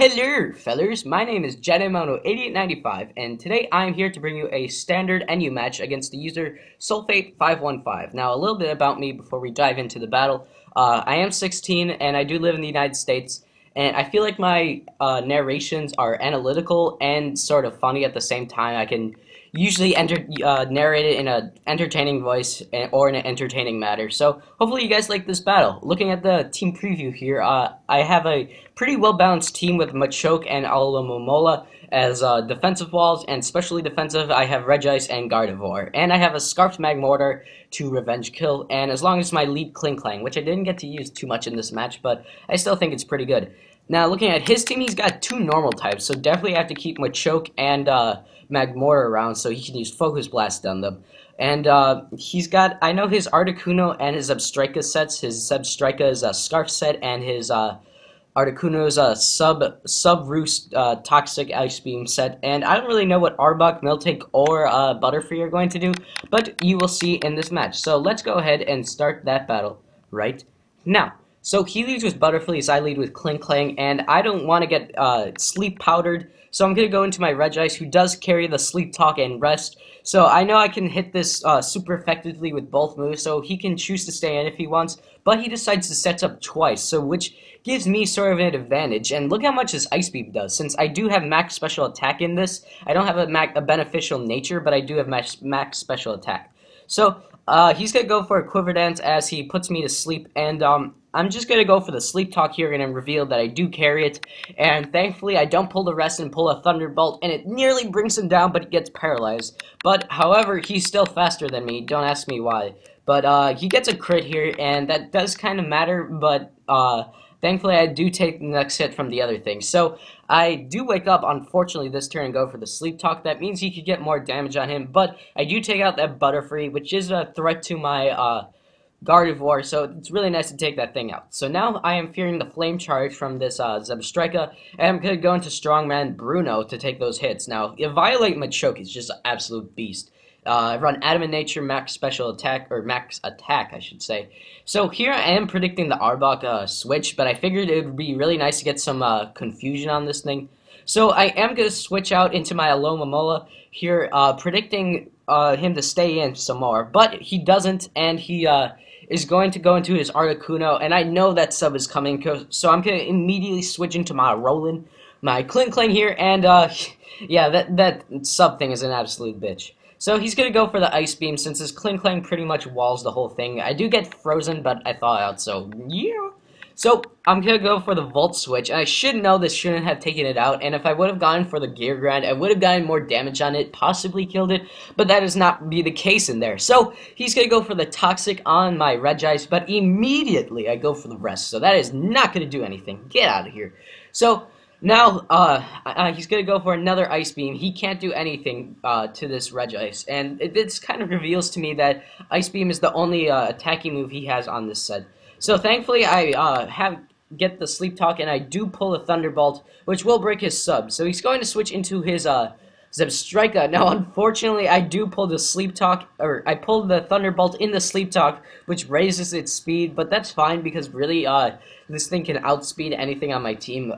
Hello, fellers. My name is Jedimono8895, and today I am here to bring you a standard NU match against the user Soulfate515. Now, a little bit about me before we dive into the battle. I am 16, and I do live in the United States, and I feel like my narrations are analytical and sort of funny at the same time. I can usually narrate it in an entertaining voice or in an entertaining manner. So hopefully you guys like this battle. Looking at the team preview here, I have a pretty well-balanced team with Machoke and Alomomola as defensive walls, and specially defensive I have Regice and Gardevoir. And I have a Scarfed Magmortar to revenge kill, and as long as my lead Klinklang, which I didn't get to use too much in this match, but I still think it's pretty good. Now, looking at his team, he's got two normal types, so definitely have to keep Machoke and Magmortar around so he can use Focus Blast on them. And he's got, I know his Articuno and his Zebstrika sets. His Zebstrika is a Scarf set, and his Articuno is a Sub-Roost Toxic Ice Beam set. And I don't really know what Arbok, Miltank, or Butterfree are going to do, but you will see in this match. So let's go ahead and start that battle right now. So he leads with Butterfree, I lead with Klinklang, and I don't want to get sleep powdered, so I'm going to go into my Regice, who does carry the Sleep Talk and Rest. So I know I can hit this super effectively with both moves, so he can choose to stay in if he wants, but he decides to set up twice, so which gives me sort of an advantage. And look how much his Ice Beam does. Since I do have max special attack in this, I don't have a beneficial nature, but I do have max special attack. So he's going to go for a Quiver Dance as he puts me to sleep, and I'm just going to go for the Sleep Talk here and reveal that I do carry it, and thankfully I don't pull the rest and pull a Thunderbolt, and it nearly brings him down, but he gets paralyzed. But, however, he's still faster than me, don't ask me why. But he gets a crit here, and that does kind of matter, but thankfully I do take the next hit from the other thing. So I do wake up, unfortunately, this turn and go for the Sleep Talk. That means he could get more damage on him, but I do take out that Butterfree, which is a threat to my Gardevoir, so it's really nice to take that thing out. So now I am fearing the Flame Charge from this Zebstrika, and I'm going to go into Strongman Bruno to take those hits. Now, Violate Machoke is just an absolute beast. I run Adamant Nature, max special attack, or max attack, I should say. So here I am predicting the Arbok switch, but I figured it would be really nice to get some confusion on this thing. So I am going to switch out into my Alomomola here, predicting him to stay in some more, but he doesn't, and he is going to go into his Articuno, and I know that sub is coming, so I'm going to immediately switch into my Roland, my Klinklang here, and yeah, that sub thing is an absolute bitch. So he's going to go for the Ice Beam, since his Klinklang pretty much walls the whole thing. I do get frozen, but I thaw out, so yeah. So I'm going to go for the Volt Switch, and I should know this shouldn't have taken it out, and if I would have gone for the Gear Grind, I would have gotten more damage on it, possibly killed it, but that is not be the case in there. So he's going to go for the Toxic on my Regice, but immediately I go for the Rest, so that is not going to do anything. Get out of here. So now he's going to go for another Ice Beam. He can't do anything to this Regice, and this kind of reveals to me that Ice Beam is the only attacking move he has on this set. So thankfully I get the Sleep Talk, and I do pull a Thunderbolt, which will break his sub. So he's going to switch into his Zebstrika. Now unfortunately I do pull the Sleep Talk, or I pulled the Thunderbolt in the Sleep Talk, which raises its speed, but that's fine because really this thing can outspeed anything on my team.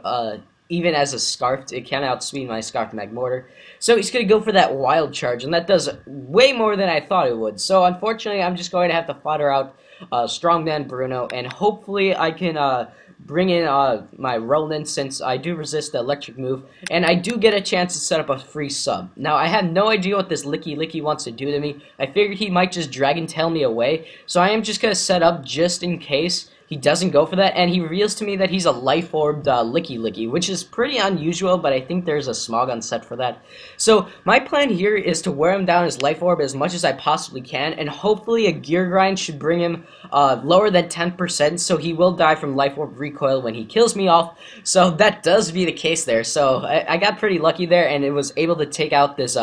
Even as a Scarfed, it can outspeed my Scarfed Magmortar. So he's going to go for that Wild Charge, and that does way more than I thought it would. So unfortunately I'm just going to have to fodder out Strongman Bruno, and hopefully I can bring in my Roland, since I do resist the electric move, and I do get a chance to set up a free sub. Now I had no idea what this Licky Licky wants to do to me. I figured he might just Dragon Tail me away, so I am just going to set up just in case he doesn't go for that, and he reveals to me that he's a Life Orbed Licky Licky, which is pretty unusual, but I think there's a Smogon set for that. So my plan here is to wear him down his Life Orb as much as I possibly can, and hopefully a Gear Grind should bring him lower than 10%, so he will die from Life Orb recoil when he kills me off. So that does be the case there. So I got pretty lucky there, and it was able to take out this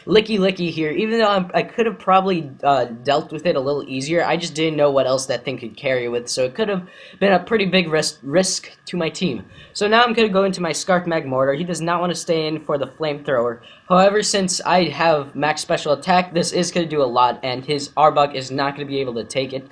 Licky Licky here, even though I could have probably dealt with it a little easier. I just didn't know what else that thing could carry with, so it could could have been a pretty big risk to my team. So now I'm going to go into my Scarf Mag Mortar. He does not want to stay in for the Flamethrower. However, since I have max special attack, this is going to do a lot, and his Arbok is not going to be able to take it.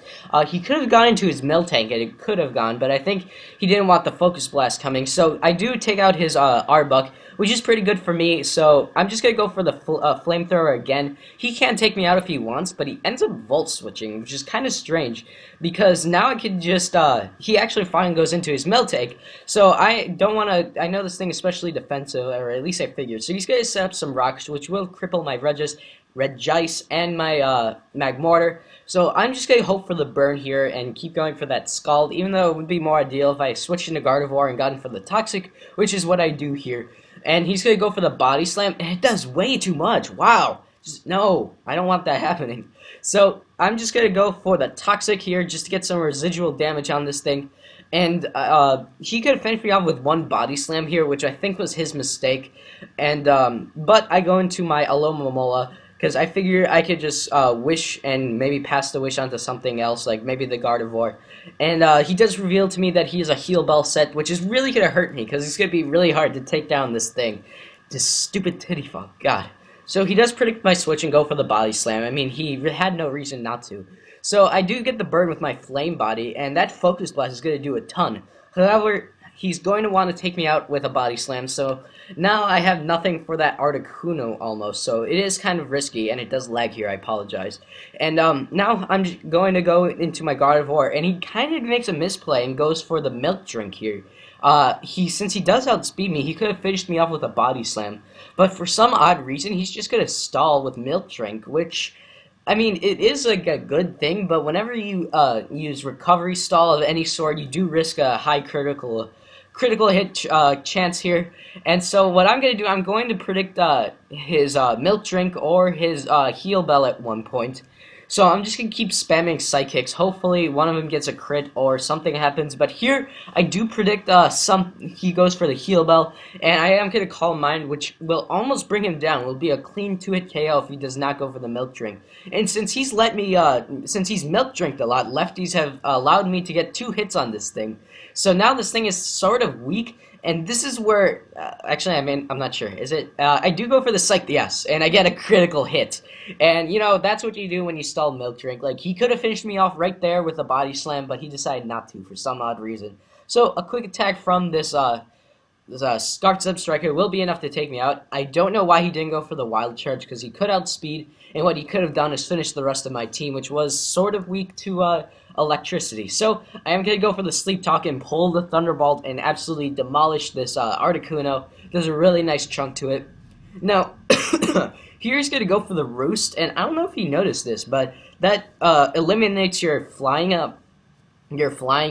He could have gone into his Miltank, and it could have gone, but I think he didn't want the Focus Blast coming. So I do take out his Arbok, which is pretty good for me. So I'm just going to go for the Flamethrower again. He can take me out if he wants, but he ends up Volt Switching, which is kind of strange, because now I could just, he actually finally goes into his Miltank. So I don't want to, I know this thing is especially defensive, or at least I figured. So he's going to set up some rocks, which will cripple my Regice and my Mag Mortar. So I'm just going to hope for the burn here and keep going for that Scald, even though it would be more ideal if I switched into Gardevoir and gotten for the Toxic, which is what I do here. And he's going to go for the Body Slam, and it does way too much. Wow. No, I don't want that happening. So I'm just going to go for the Toxic here just to get some residual damage on this thing. And he could have finished me off with one Body Slam here, which I think was his mistake. And but I go into my Alomomola, because I figure I could just wish and maybe pass the wish onto something else, like maybe the Gardevoir. And he does reveal to me that he has a Heal Bell set, which is really going to hurt me, because it's going to be really hard to take down this thing. This stupid titty fuck, God. So he does predict my switch and go for the Body Slam. I mean, he had no reason not to. So I do get the burn with my Flame Body, and that Focus Blast is going to do a ton. However, he's going to want to take me out with a Body Slam, so now I have nothing for that Articuno almost, so it is kind of risky, and it does lag here, I apologize. And now I'm going to go into my Gardevoir, and he kind of makes a misplay and goes for the Milk Drink here. Since he does outspeed me, he could have finished me off with a Body Slam, but for some odd reason, he's just going to stall with Milk Drink, which, I mean, it is like a good thing, but whenever you use Recovery Stall of any sort, you do risk a high critical hit chance here. And so what I'm going to do, I'm going to predict his Milk Drink or his Heal Bell at one point. So I'm just going to keep spamming Psychics. Hopefully one of them gets a crit or something happens. But here I do predict he goes for the Heal Bell. And I am going to Calm Mind, which will almost bring him down. It will be a clean 2-hit KO if he does not go for the Milk Drink. And since he's since he's Milk Drinked a lot, lefties have allowed me to get 2 hits on this thing. So now this thing is sort of weak, and this is where, actually, I mean, I'm not sure. Is it, I do go for the Psych, yes, and I get a critical hit. And, you know, that's what you do when you stall Milk Drink. Like, he could have finished me off right there with a Body Slam, but he decided not to for some odd reason. So, a quick attack from this Scarf Zebstrika will be enough to take me out. I don't know why he didn't go for the Wild Charge, because he could outspeed, and what he could have done is finish the rest of my team, which was sort of weak to Electricity. So I am going to go for the Sleep Talk and pull the Thunderbolt and absolutely demolish this Articuno. There's a really nice chunk to it. Now, here he's going to go for the Roost, and I don't know if you noticed this, but that eliminates your flying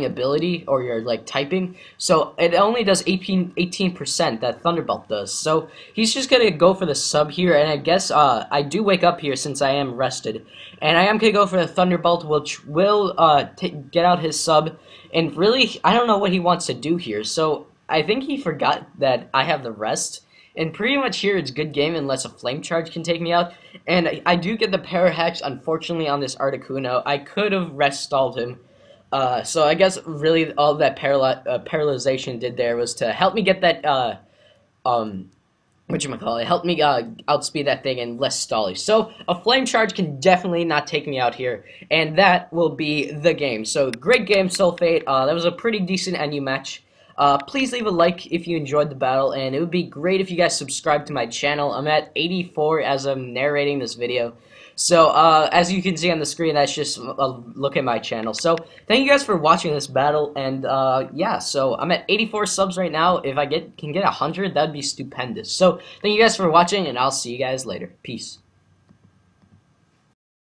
ability, or your like typing, so it only does 18%, that Thunderbolt does. So he's just gonna go for the sub here, and I guess I do wake up here since I am rested, and I am gonna go for the Thunderbolt, which will get out his sub. And really, I don't know what he wants to do here, so I think he forgot that I have the rest. And pretty much here it's good game unless a Flame Charge can take me out. And I do get the Parahex, unfortunately, on this Articuno. I could have rest stalled him. So I guess really all that paralyzation did there was to help me get that, whatchamacallit, help me outspeed that thing and less stally. So a Flame Charge can definitely not take me out here, and that will be the game. So great game, Soulfate. That was a pretty decent NU match. Please leave a like if you enjoyed the battle, and it would be great if you guys subscribe to my channel. I'm at 84 as I'm narrating this video. So, as you can see on the screen, that's just a look at my channel. So, thank you guys for watching this battle, and, yeah, so I'm at 84 subs right now. If I can get 100, that'd be stupendous. So, thank you guys for watching, and I'll see you guys later. Peace.